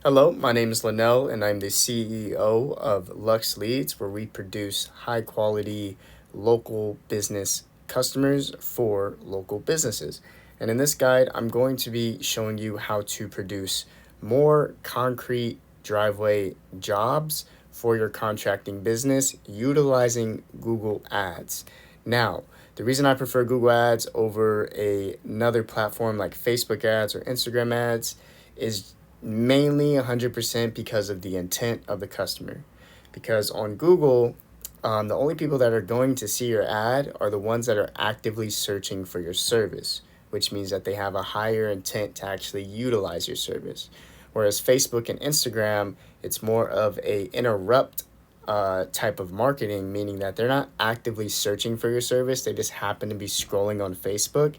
Hello, my name is Linnell, and I'm the CEO of Lux Leads, where we produce high quality local business customers for local businesses. And in this guide, I'm going to be showing you how to produce more concrete driveway jobs for your contracting business utilizing Google Ads. Now, the reason I prefer Google Ads over another platform like Facebook ads or Instagram ads is mainly 100% because of the intent of the customer. Because on Google, the only people that are going to see your ad are the ones that are actively searching for your service, which means that they have a higher intent to actually utilize your service. Whereas Facebook and Instagram, it's more of a interrupt type of marketing, meaning that they're not actively searching for your service. They just happen to be scrolling on Facebook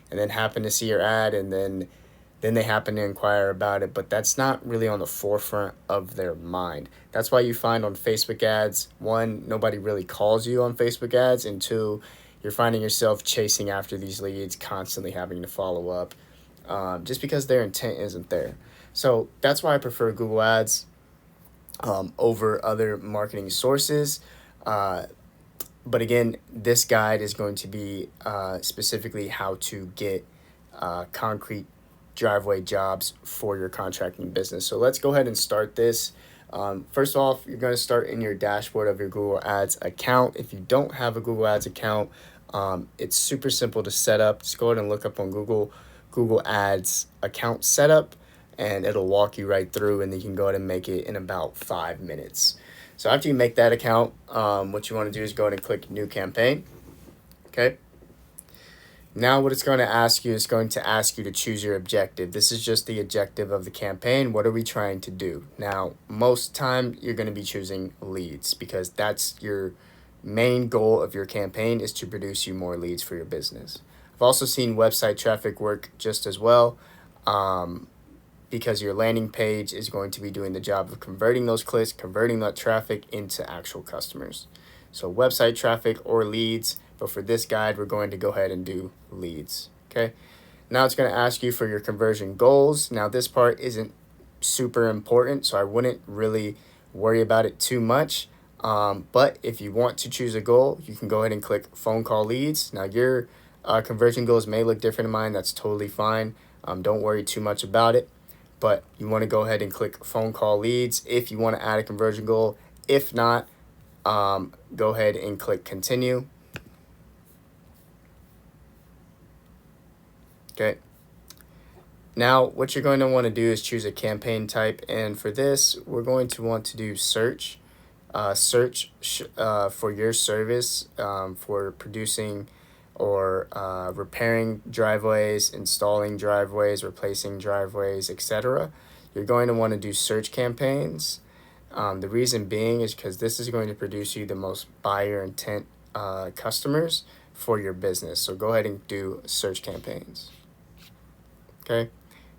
and then happen to see your ad, and then they happen to inquire about it, but that's not really on the forefront of their mind. That's why you find on Facebook ads, one, nobody really calls you on Facebook ads, and two, you're finding yourself chasing after these leads, constantly having to follow up, just because their intent isn't there. So that's why I prefer Google Ads over other marketing sources. Uh, but again, this guide is going to be specifically how to get concrete driveway jobs for your contracting business. So let's go ahead and start this. First off, you're going to start in your dashboard of your Google Ads account. If you don't have a Google Ads account, it's super simple to set up. Just go ahead and look up on Google Ads account setup, and it'll walk you right through, and then you can go ahead and make it in about 5 minutes. So after you make that account, what you want to do is go ahead and click New Campaign. Okay. Now what it's going to ask you is going to ask you to choose your objective. This is just the objective of the campaign. What are we trying to do? Now, most time you're going to be choosing leads because that's your main goal of your campaign, is to produce you more leads for your business. I've also seen website traffic work just as well, because your landing page is going to be doing the job of converting those clicks, converting that traffic into actual customers. So website traffic or leads, but for this guide, we're going to go ahead and do leads. Okay. Now it's going to ask you for your conversion goals. Now this part isn't super important, so I wouldn't really worry about it too much. But if you want to choose a goal, you can go ahead and click phone call leads. Now your conversion goals may look different to mine. That's totally fine. Don't worry too much about it. But you want to go ahead and click phone call leads if you want to add a conversion goal. If not, go ahead and click continue. Okay. Now what you're going to want to do is choose a campaign type, and for this we're going to want to do search. For your service, for producing or repairing driveways, installing driveways, replacing driveways, etc. You're going to want to do search campaigns. The reason being is because this is going to produce you the most buyer intent customers for your business. So go ahead and do search campaigns. Okay.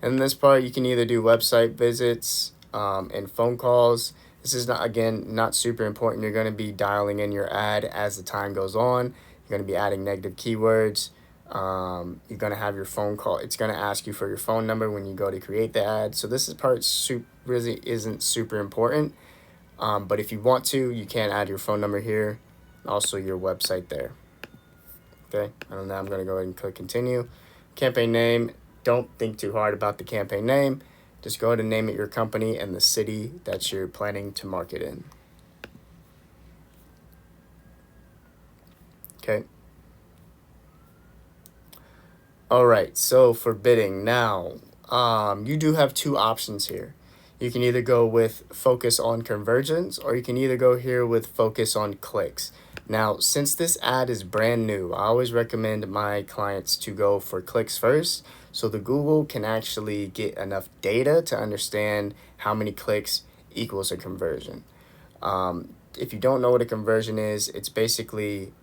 And in this part, you can either do website visits and phone calls. This is not, again, not super important. You're going to be dialing in your ad as the time goes on. You're going to be adding negative keywords. You're going to have your phone call. It's going to ask you for your phone number when you go to create the ad. So this is part really isn't super important. But if you want to, you can add your phone number here, also your website there. Okay, and now I'm going to go ahead and click continue. Campaign name, don't think too hard about the campaign name. Just go ahead and name it your company and the city that you're planning to market in. Okay. All right, so for bidding now, you do have two options here. You can either go with focus on conversions, or you can either go here with focus on clicks. Now, since this ad is brand new, I always recommend my clients to go for clicks first, so the Google can actually get enough data to understand how many clicks equals a conversion. If you don't know what a conversion is, it's basically,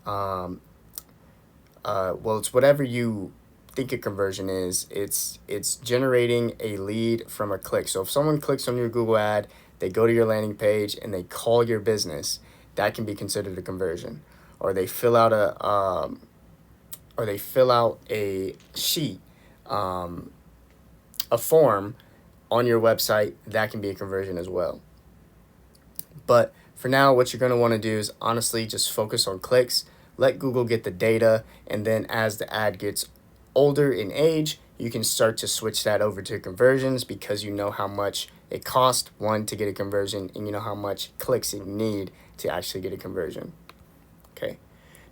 it's whatever you think a conversion is. It's generating a lead from a click. So if someone clicks on your Google ad, they go to your landing page and they call your business, that can be considered a conversion. Or they fill out a sheet, a form, on your website, that can be a conversion as well. But for now, what you're going to want to do is honestly just focus on clicks, let Google get the data, and then as the ad gets older in age, you can start to switch that over to conversions because you know how much it costs, one, to get a conversion, and you know how much clicks you need to actually get a conversion. Okay.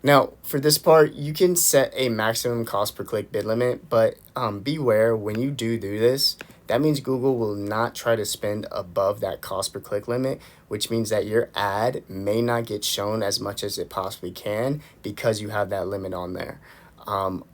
Now, for this part, you can set a maximum cost per click bid limit, but beware when you do this, that means Google will not try to spend above that cost per click limit, which means that your ad may not get shown as much as it possibly can because you have that limit on there.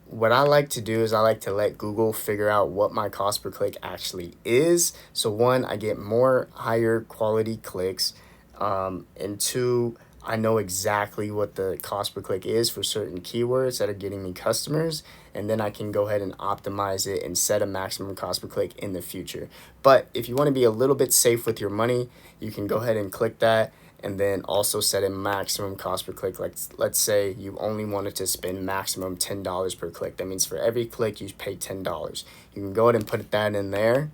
What I like to do is I like to let Google figure out what my cost per click actually is. So one, I get more higher quality clicks, and two, I know exactly what the cost per click is for certain keywords that are getting me customers, and then I can go ahead and optimize it and set a maximum cost per click in the future. But if you want to be a little bit safe with your money, you can go ahead and click that and then also set a maximum cost per click. Like let's say you only wanted to spend maximum $10 per click. That means for every click you pay $10. You can go ahead and put that in there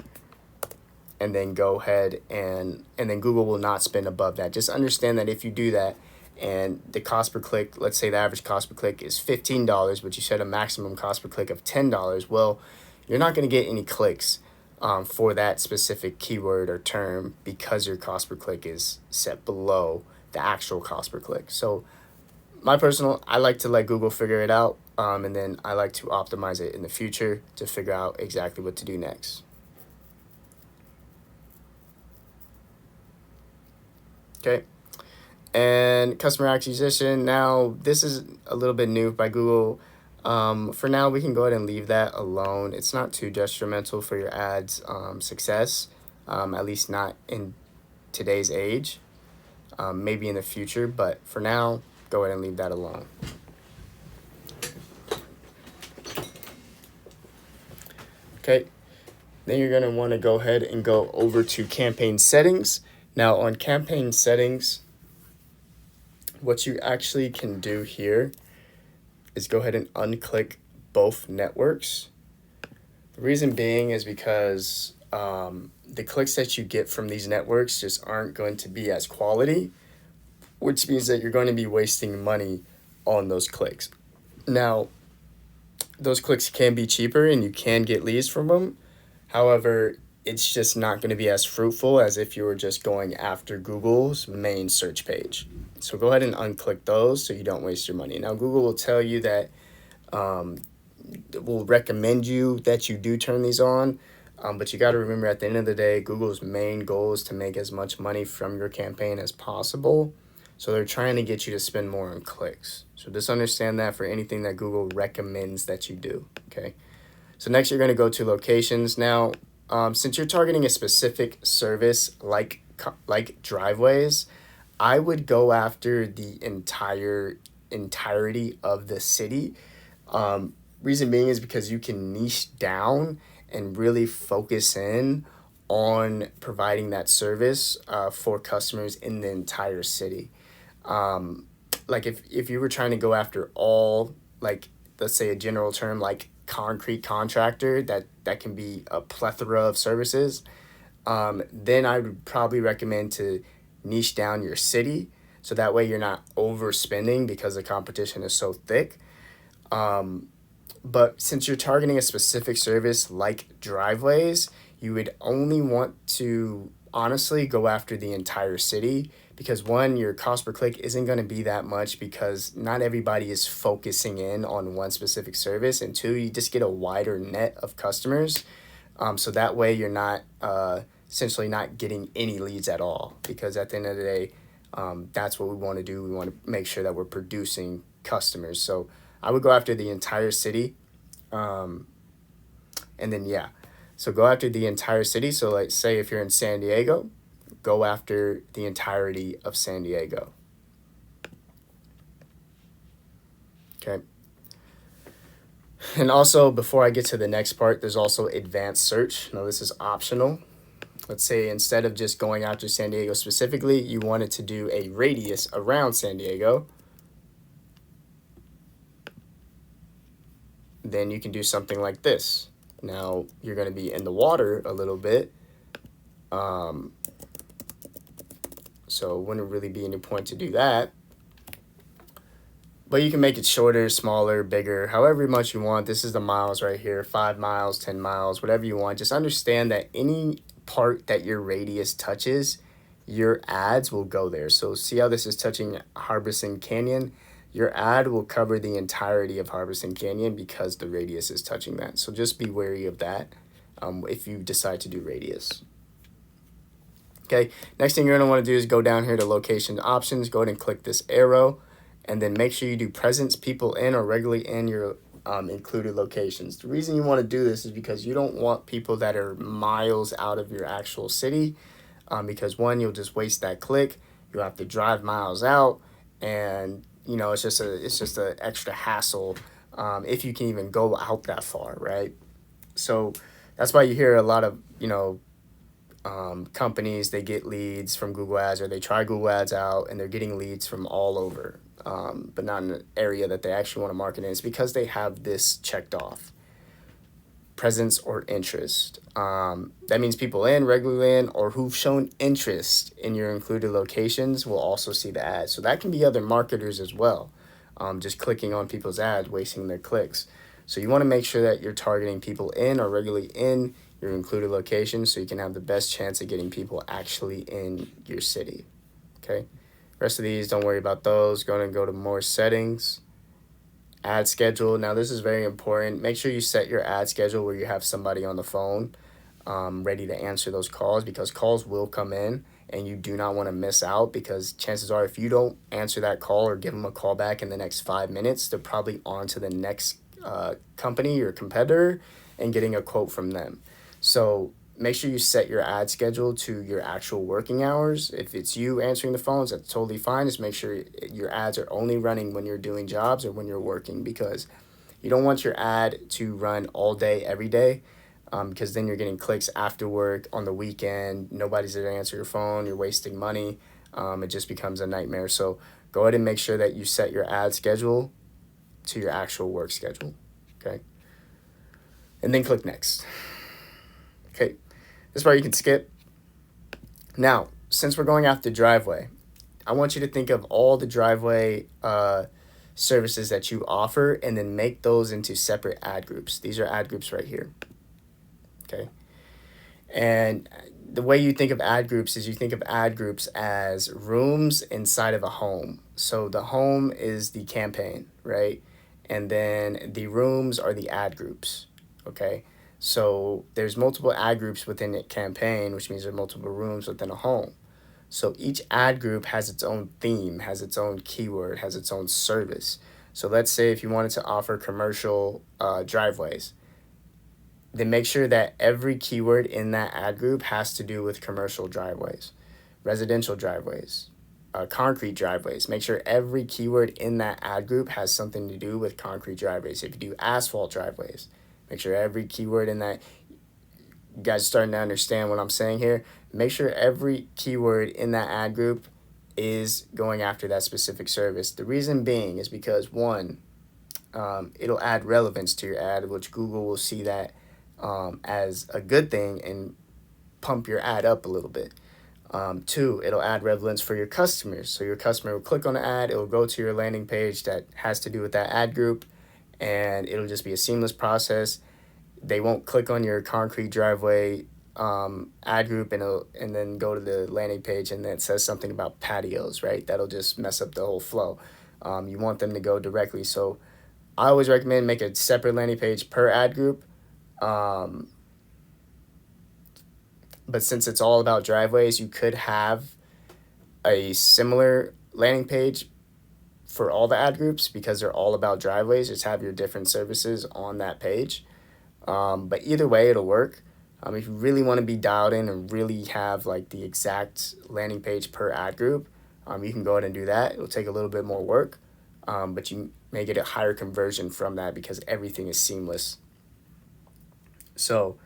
and then go ahead and then Google will not spend above that. Just understand that if you do that and the cost per click, let's say the average cost per click is $15, but you set a maximum cost per click of $10, well, you're not going to get any clicks for that specific keyword or term because your cost per click is set below the actual cost per click. So I like to let Google figure it out, and then I like to optimize it in the future to figure out exactly what to do next. Okay. And customer acquisition. Now, this is a little bit new by Google. For now, we can go ahead and leave that alone. It's not too detrimental for your ads success, at least not in today's age. Maybe in the future, but for now, go ahead and leave that alone. Okay. Then you're going to want to go ahead and go over to campaign settings. Now, on campaign settings, what you actually can do here is go ahead and unclick both networks. The reason being is because the clicks that you get from these networks just aren't going to be as quality, which means that you're going to be wasting money on those clicks. Now, those clicks can be cheaper and you can get leads from them. However, it's just not going to be as fruitful as if you were just going after Google's main search page. So go ahead and unclick those so you don't waste your money. Now, Google will tell you that will recommend you that you do turn these on, but you got to remember at the end of the day, Google's main goal is to make as much money from your campaign as possible. So they're trying to get you to spend more on clicks. So just understand that for anything that Google recommends that you do, okay? So next you're going to go to locations. Now, since you're targeting a specific service like driveways, I would go after the entirety of the city. Reason being is because you can niche down and really focus in on providing that service for customers in the entire city. Like if you were trying to go after all, like let's say a general term like concrete contractor that can be a plethora of services, then I would probably recommend to niche down your city so that way you're not overspending because the competition is so thick. But since you're targeting a specific service like driveways, you would only want to honestly go after the entire city because one, your cost per click isn't going to be that much because not everybody is focusing in on one specific service, and two, you just get a wider net of customers. So that way you're not essentially not getting any leads at all because at the end of the day, that's what we want to do. We want to make sure that we're producing customers. So I would go after the entire city. And then, yeah, so go after the entire city. So like say if you're in San Diego, go after the entirety of San Diego. Okay. And also before I get to the next part, there's also advanced search. Now this is optional. Let's say instead of just going after San Diego specifically, you wanted to do a radius around San Diego. Then you can do something like this. Now you're going to be in the water a little bit, So it wouldn't really be any point to do that. But you can make it shorter, smaller, bigger, however much you want. This is the miles right here, 5 miles, 10 miles, whatever you want. Just understand that any part that your radius touches, your ads will go there. So see how this is touching Harbison Canyon? Your ad will cover the entirety of Harbison Canyon because the radius is touching that. So just be wary of that if you decide to do radius. Okay, next thing you're going to want to do is go down here to location options. Go ahead and click this arrow, and then make sure you do presence people in or regularly in your included locations. The reason you want to do this is because you don't want people that are miles out of your actual city, because one, you'll just waste that click. You'll have to drive miles out, and you know it's just a extra hassle if you can even go out that far, right? So that's why you hear a lot of companies, they get leads from Google Ads, or they try Google Ads out and they're getting leads from all over, but not in an area that they actually want to market in. It's because they have this checked off: presence or interest. That means people in, regularly in, or who've shown interest in your included locations will also see the ads. So that can be other marketers as well, just clicking on people's ads, wasting their clicks. So you want to make sure that you're targeting people in or regularly in your included location so you can have the best chance of getting people actually in your city. Okay, rest of these, don't worry about those. Going to go to more settings, ad schedule. Now this is very important. Make sure you set your ad schedule where you have somebody on the phone ready to answer those calls, because calls will come in and you do not want to miss out, because chances are if you don't answer that call or give them a call back in the next 5 minutes, they're probably on to the next company or competitor and getting a quote from them. So make sure you set your ad schedule to your actual working hours. If it's you answering the phones, that's totally fine. Just make sure your ads are only running when you're doing jobs or when you're working, because you don't want your ad to run all day, every day, because then you're getting clicks after work, on the weekend. Nobody's there to answer your phone. You're wasting money. It just becomes a nightmare. So go ahead and make sure that you set your ad schedule to your actual work schedule. Okay. And then click next. Okay, this part you can skip. Now, since we're going after driveway, I want you to think of all the driveway services that you offer and then make those into separate ad groups. These are ad groups right here. Okay, and the way you think of ad groups is you think of ad groups as rooms inside of a home. So the home is the campaign, right? And then the rooms are the ad groups, okay? So there's multiple ad groups within a campaign, which means there are multiple rooms within a home. So each ad group has its own theme, has its own keyword, has its own service. So let's say if you wanted to offer commercial driveways, then make sure that every keyword in that ad group has to do with commercial driveways, residential driveways, concrete driveways. Make sure every keyword in that ad group has something to do with concrete driveways. If you do asphalt driveways, make sure every keyword in that, you guys are starting to understand what I'm saying here. Make sure every keyword in that ad group is going after that specific service. The reason being is because, one, it'll add relevance to your ad, which Google will see that as a good thing and pump your ad up a little bit. Two, it'll add relevance for your customers. So your customer will click on the ad, it will go to your landing page that has to do with that ad group, and it'll just be a seamless process. They won't click on your concrete driveway ad group and then go to the landing page and then it says something about patios, right? That'll just mess up the whole flow. You want them to go directly. So I always recommend make a separate landing page per ad group. But since it's all about driveways, you could have a similar landing page for all the ad groups because they're all about driveways. Just have your different services on that page. But either way, it'll work. If you really want to be dialed in and really have like the exact landing page per ad group, you can go ahead and do that. It'll take a little bit more work, but you may get a higher conversion from that because everything is seamless. So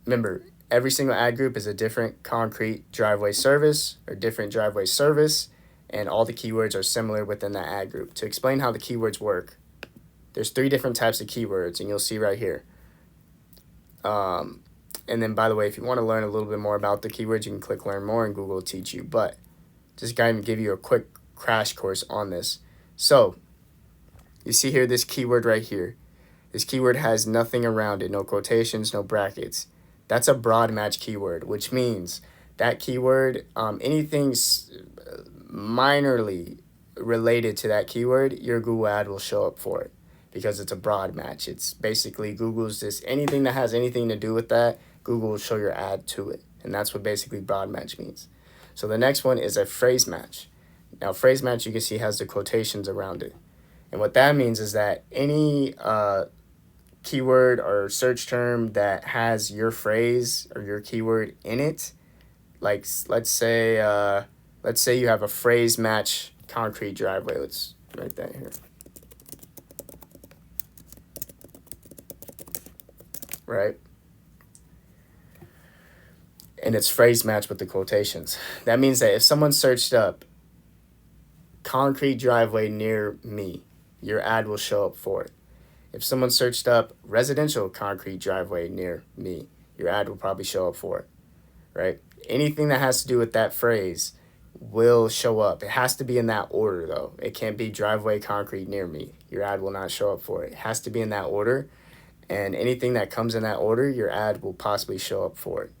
remember, every single ad group is a different concrete driveway service or different driveway service, and all the keywords are similar within that ad group. To explain how the keywords work, there's 3 different types of keywords, and you'll see right here. And then, by the way, if you want to learn a little bit more about the keywords, you can click Learn More and Google will teach you. But just kind of give you a quick crash course on this. So you see here this keyword right here. This keyword has nothing around it, no quotations, no brackets. That's a broad match keyword, which means that keyword, anything minorly related to that keyword, your Google ad will show up for it because it's a broad match. It's basically Google's just anything that has anything to do with that, Google will show your ad to it. And that's what basically broad match means. So the next one is a phrase match. Now, phrase match, you can see, has the quotations around it. And what that means is that any keyword or search term that has your phrase or your keyword in it, like let's say you have a phrase match concrete driveway. Let's write that here. Right? And it's phrase match with the quotations. That means that if someone searched up concrete driveway near me, your ad will show up for it. If someone searched up residential concrete driveway near me, your ad will probably show up for it, right? Anything that has to do with that phrase will show up. It has to be in that order, though. It can't be driveway concrete near me. Your ad will not show up for it. It has to be in that order, and anything that comes in that order, your ad will possibly show up for it,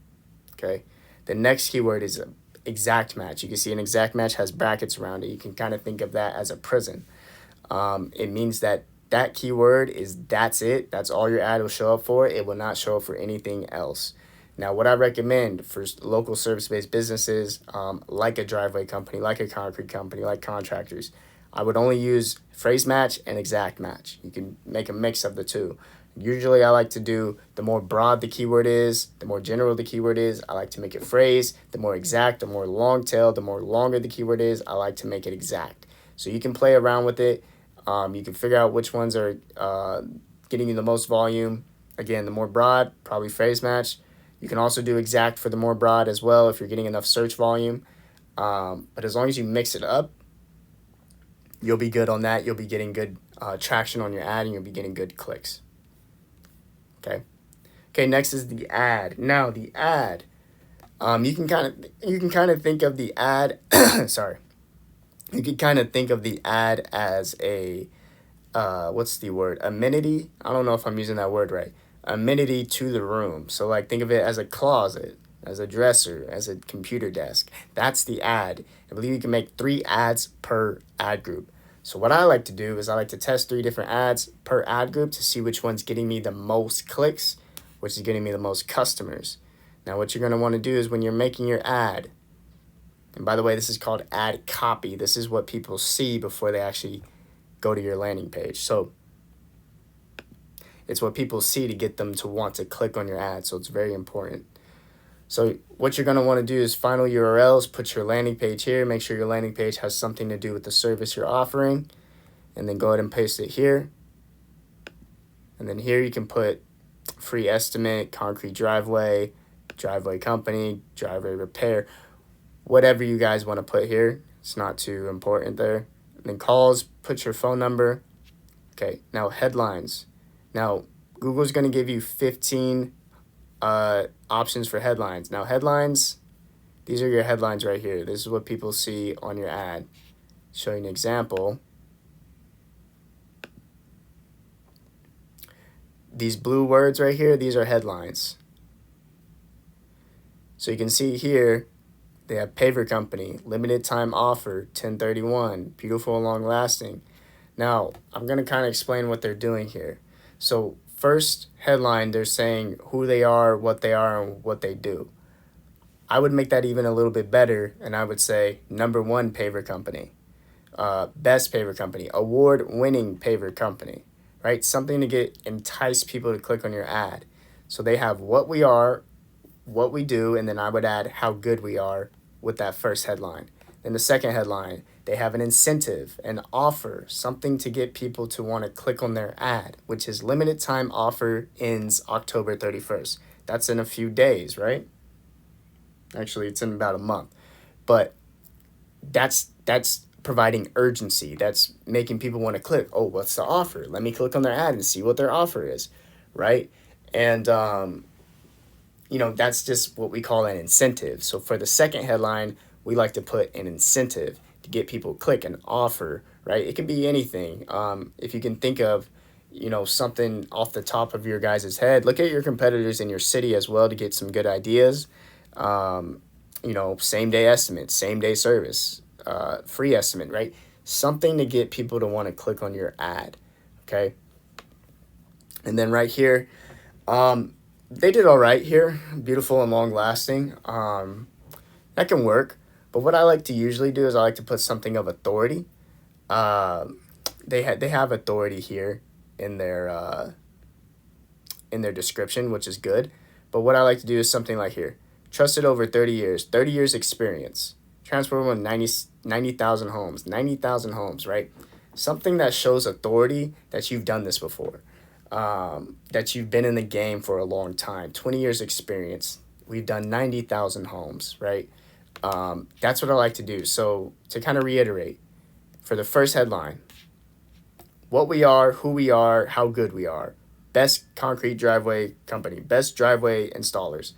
okay? The next keyword is exact match. You can see an exact match has brackets around it. You can kind of think of that as a prison. It means that keyword is that's it. That's all your ad will show up for. It will not show up for anything else. Now, what I recommend for local service-based businesses, like a driveway company, like a concrete company, like Contractors, I would only use phrase match and exact match. You can make a mix of the two. Usually, I like to do the more broad the keyword is, the more general the keyword is, I like to make it phrase. The more exact, the more long tail, the more longer the keyword is, I like to make it exact. So you can play around with it. You can figure out which ones are getting you the most volume. Again, the more broad, probably phrase match. You can also do exact for the more broad as well if you're getting enough search volume. But as long as you mix it up, you'll be good on that. You'll be getting good traction on your ad, and you'll be getting good clicks. Okay, next is the ad. Now, the ad, you can kind of think of the ad, sorry. You can kind of think of the ad as a, what's the word? Amenity? I don't know if I'm using that word right. Amenity to the room. So like think of it as a closet, as a dresser, as a computer desk. That's the ad. I believe you can make 3 ads per ad group. So what I like to do is I like to test 3 different ads per ad group to see which one's getting me the most clicks, which is getting me the most customers. Now what you're going to want to do is when you're making your ad, and by the way, this is called ad copy. This is what people see before they actually go to your landing page. So it's what people see to get them to want to click on your ad. So it's very important. So what you're going to want to do is final URLs, put your landing page here. Make sure your landing page has something to do with the service you're offering. And then go ahead and paste it here. And then here you can put free estimate, concrete driveway, driveway company, driveway repair. Whatever you guys want to put here. It's not too important there. And then calls, put your phone number. Okay, now headlines. Now, Google's going to give you 15 options for headlines. Now, headlines, these are your headlines right here. This is what people see on your ad. Show you an example. These blue words right here, these are headlines. So you can see here, they have paver company, limited time offer, 1031, beautiful and long lasting. Now, I'm going to kind of explain what they're doing here. So first headline, they're saying who they are, and what they do. I would make that even a little bit better, and I would say #1 paver company, best paver company, award-winning paver company, right? Something to entice people to click on your ad. So they have what we are, what we do, and then I would add how good we are with that first headline. Then the second headline, they have an incentive, an offer, something to get people to want to click on their ad, which is limited time offer ends October 31st. That's in a few days, right? Actually, it's in about a month. But that's providing urgency. That's making people want to click. Oh, what's the offer? Let me click on their ad and see what their offer is, right? And that's just what we call an incentive. So for the second headline, we like to put an incentive to get people to click, an offer, right? It can be anything. If you can think of, something off the top of your guys' head, look at your competitors in your city as well to get some good ideas. Same day estimate, same day service, free estimate, right? Something to get people to want to click on your ad, okay? And then right here, they did all right here, beautiful and long lasting. That can work, but what I like to usually do is I like to put something of authority. Uh, they have authority here in their description, which is good. But what I like to do is something like here, trusted over 30 years experience, transferable in 90,000 homes, 90,000 homes, right? Something that shows authority that you've done this before, that you've been in the game for a long time, 20 years experience. We've done 90,000 homes, right? That's what I like to do. So to kind of reiterate, for the first headline, what we are, who we are, how good we are. Best concrete driveway company, best driveway installers,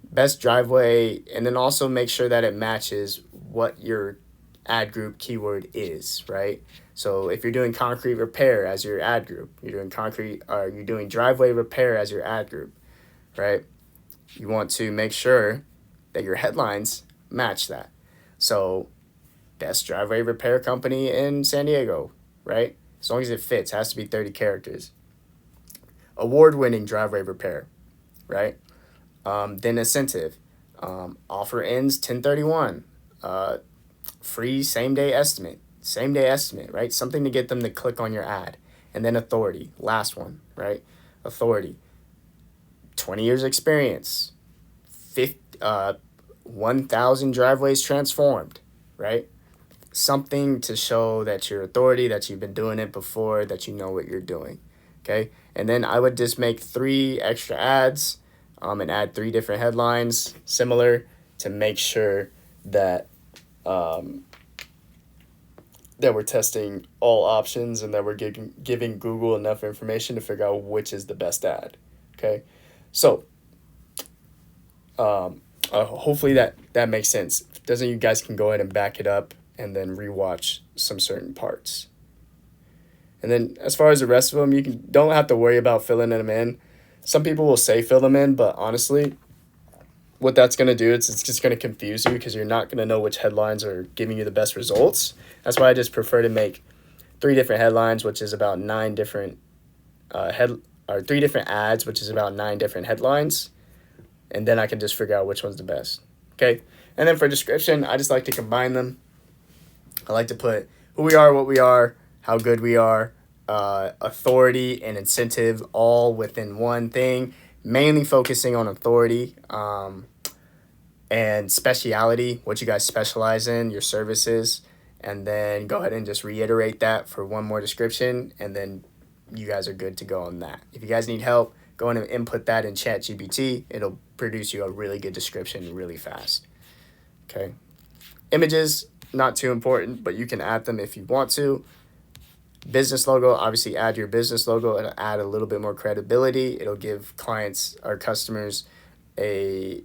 best driveway, and then also make sure that it matches what your ad group keyword is, right? So if you're doing concrete repair as your ad group, you're doing driveway repair as your ad group, right? You want to make sure that your headlines match that. So best driveway repair company in San Diego, right? As long as it fits, it has to be 30 characters. Award-winning driveway repair, right? Then incentive. Offer ends 10/31. Free same-day estimate, right? Something to get them to click on your ad. And then authority, last one, right? Authority. 20 years experience. 1,000 driveways transformed, right? Something to show that your authority, that you've been doing it before, that you know what you're doing, okay? And then I would just make 3 extra ads and add 3 different headlines similar to make sure that that we're testing all options and that we're giving Google enough information to figure out which is the best ad, okay? So hopefully that makes sense. If it doesn't, you guys can go ahead and back it up and then rewatch some certain parts. And then as far as the rest of them, don't have to worry about filling them in. Some people will say fill them in, but honestly, what that's going to do is it's just going to confuse you because you're not going to know which headlines are giving you the best results. That's why I just prefer to make 3 different headlines, which is about 9 different 3 different ads, which is about 9 different headlines. And then I can just figure out which one's the best. Okay. And then for description, I just like to combine them. I like to put who we are, what we are, how good we are, authority and incentive all within one thing, mainly focusing on authority and speciality, what you guys specialize in, your services, and then go ahead and just reiterate that for one more description, and then you guys are good to go on that. If you guys need help, go in and input that in ChatGPT. It'll produce you a really good description really fast. Okay. Images, not too important, but you can add them if you want to. Business logo, obviously add your business logo. It'll add a little bit more credibility. It'll give clients or customers a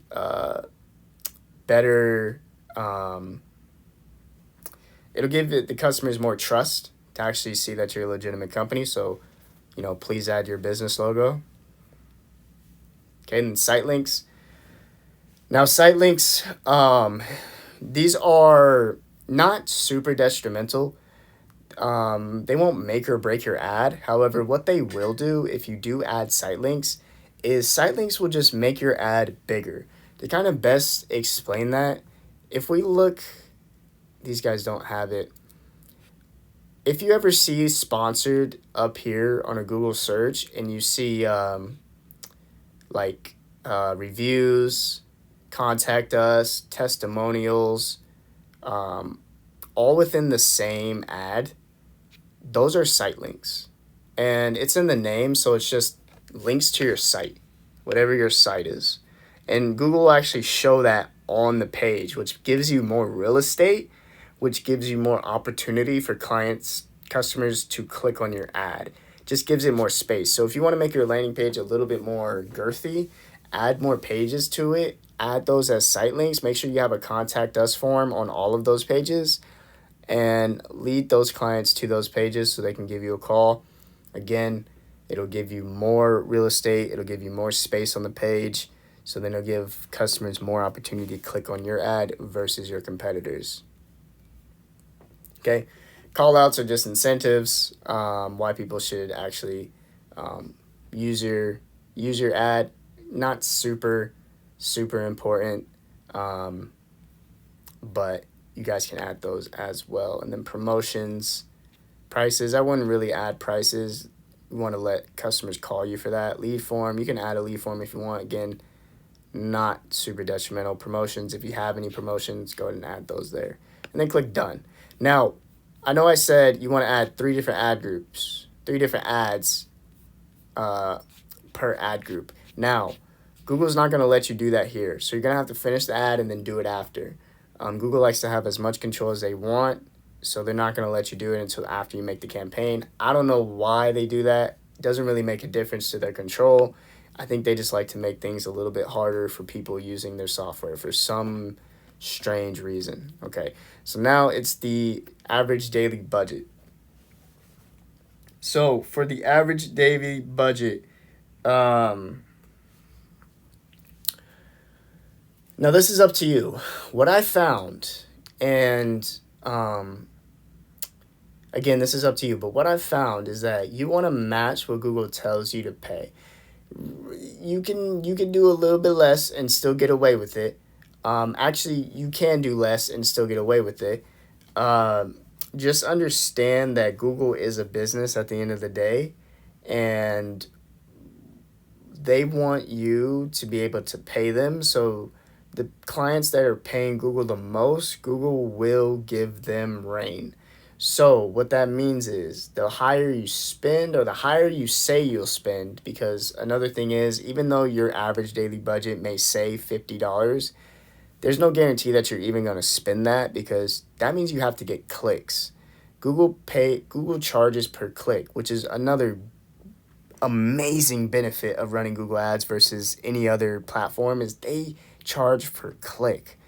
better, it'll give the customers more trust to actually see that you're a legitimate company. So, please add your business logo. Okay, and site links. Now, site links, these are not super detrimental. They won't make or break your ad. However, what they will do if you do add site links is site links will just make your ad bigger. To kind of best explain that, if we look, these guys don't have it. If you ever see sponsored up here on a Google search and you see reviews, contact us, testimonials, all within the same ad, those are site links. And it's in the name, so it's just links to your site, whatever your site is. And Google will actually show that on the page, which gives you more real estate, which gives you more opportunity for customers to click on your ad. Just gives it more space. So if you want to make your landing page a little bit more girthy, add more pages to it, add those as site links. Make sure you have a contact us form on all of those pages and lead those clients to those pages so they can give you a call. Again, it'll give you more real estate, it'll give you more space on the page, so then it'll give customers more opportunity to click on your ad versus your competitors. Okay, call outs are just incentives, why people should actually use your ad. Not super important, but you guys can add those as well. And then promotions, prices, I wouldn't really add prices. You want to let customers call you for that. Lead form, you can add a lead form if you want. Again, not super detrimental. Promotions, if you have any promotions, go ahead and add those there. And then click done. Now, I know I said you want to add 3 different ad groups, 3 different ads per ad group. Now, Google's not going to let you do that here. So you're going to have to finish the ad and then do it after. Google likes to have as much control as they want, so they're not going to let you do it until after you make the campaign. I don't know why they do that. It doesn't really make a difference to their control. I think they just like to make things a little bit harder for people using their software for some strange reason. Okay, so now it's the average daily budget. So for the average daily budget, now this is up to you. What I found, and again, this is up to you, but what I found is that you want to match what Google tells you to pay. You can do a little bit less and still get away with it. Actually, you can do less and still get away with it. Just understand that Google is a business at the end of the day, and they want you to be able to pay them. So the clients that are paying Google the most, Google will give them rain. So what that means is the higher you spend, or the higher you say you'll spend, because another thing is, even though your average daily budget may say $50, there's no guarantee that you're even going to spend that, because that means you have to get clicks. Google charges per click, which is another amazing benefit of running Google Ads versus any other platform, is they charge per click,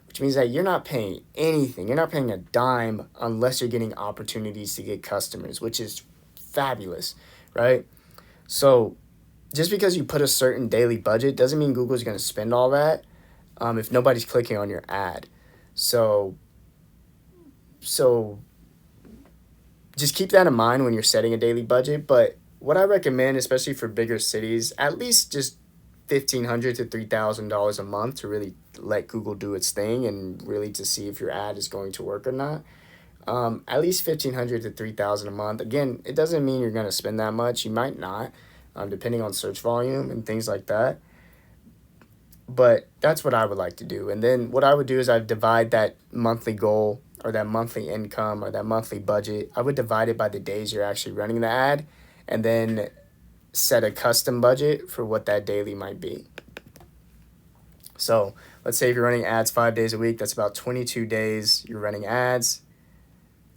which means that you're not paying anything. You're not paying a dime unless you're getting opportunities to get customers, which is fabulous, right? So just because you put a certain daily budget doesn't mean Google's going to spend all that if nobody's clicking on your ad. So just keep that in mind when you're setting a daily budget. But what I recommend, especially for bigger cities, at least just $1,500 to $3,000 a month to really let Google do its thing and really to see if your ad is going to work or not. At least $1,500 to $3,000 a month. Again, it doesn't mean you're going to spend that much. You might not, depending on search volume and things like that. But that's what I would like to do. And then what I would do is I'd divide that monthly goal, or that monthly income, or that monthly budget. I would divide it by the days you're actually running the ad, and then set a custom budget for what that daily might be. So let's say if you're running ads 5 days a week, that's about 22 days you're running ads.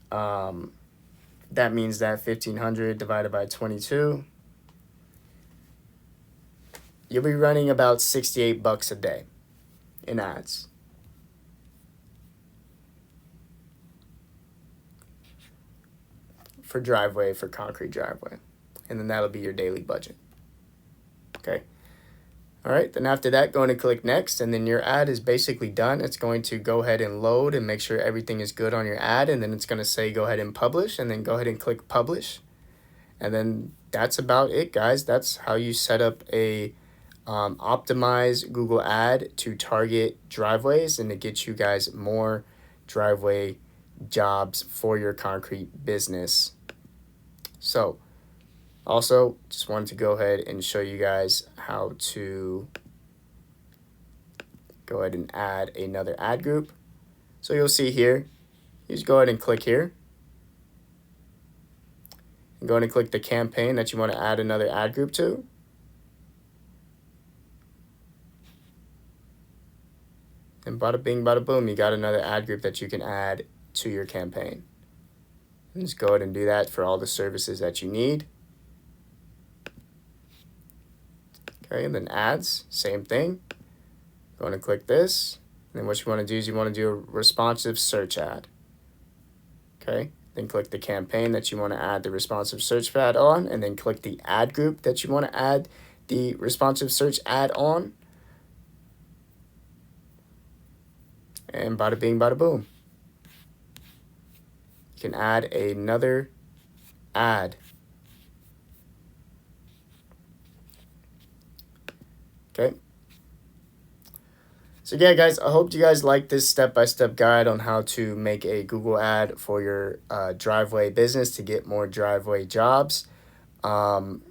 That means that 1,500 divided by 22, you'll be running about $68 a day in ads. For driveway, for concrete driveway. And then that'll be your daily budget. Okay. All right, then after that, go ahead and click next, and then your ad is basically done. It's going to go ahead and load and make sure everything is good on your ad, and then it's going to say go ahead and publish, and then go ahead and click publish. And then that's about it, guys. That's how you set up a optimize Google ad to target driveways and to get you guys more driveway jobs for your concrete business. So also just wanted to go ahead and show you guys how to go ahead and add another ad group. So you'll see here, you just go ahead and click here and go ahead and click the campaign that you want to add another ad group to. And bada bing, bada boom, you got another ad group that you can add to your campaign. And just go ahead and do that for all the services that you need. Okay, and then ads, same thing. Going to click this. And then what you want to do is you want to do a responsive search ad. Okay, then click the campaign that you want to add the responsive search ad on, and then click the ad group that you want to add the responsive search ad on. And bada bing, bada boom. You can add another ad. Okay. So yeah, guys, I hope you guys like this step-by-step guide on how to make a Google ad for your driveway business to get more driveway jobs. Um,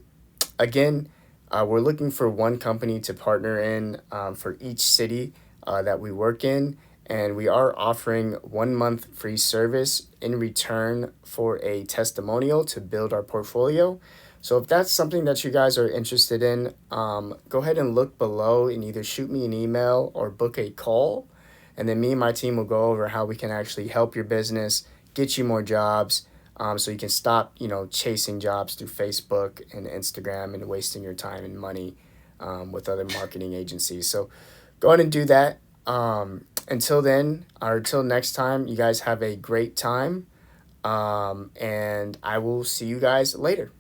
Again, we're looking for one company to partner in for each city that we work in, and we are offering 1 month free service in return for a testimonial to build our portfolio. So if that's something that you guys are interested in, go ahead and look below and either shoot me an email or book a call, and then me and my team will go over how we can actually help your business, get you more jobs, so you can stop, chasing jobs through Facebook and Instagram and wasting your time and money with other marketing agencies. So go ahead and do that. Until then, or until next time, you guys have a great time, and I will see you guys later.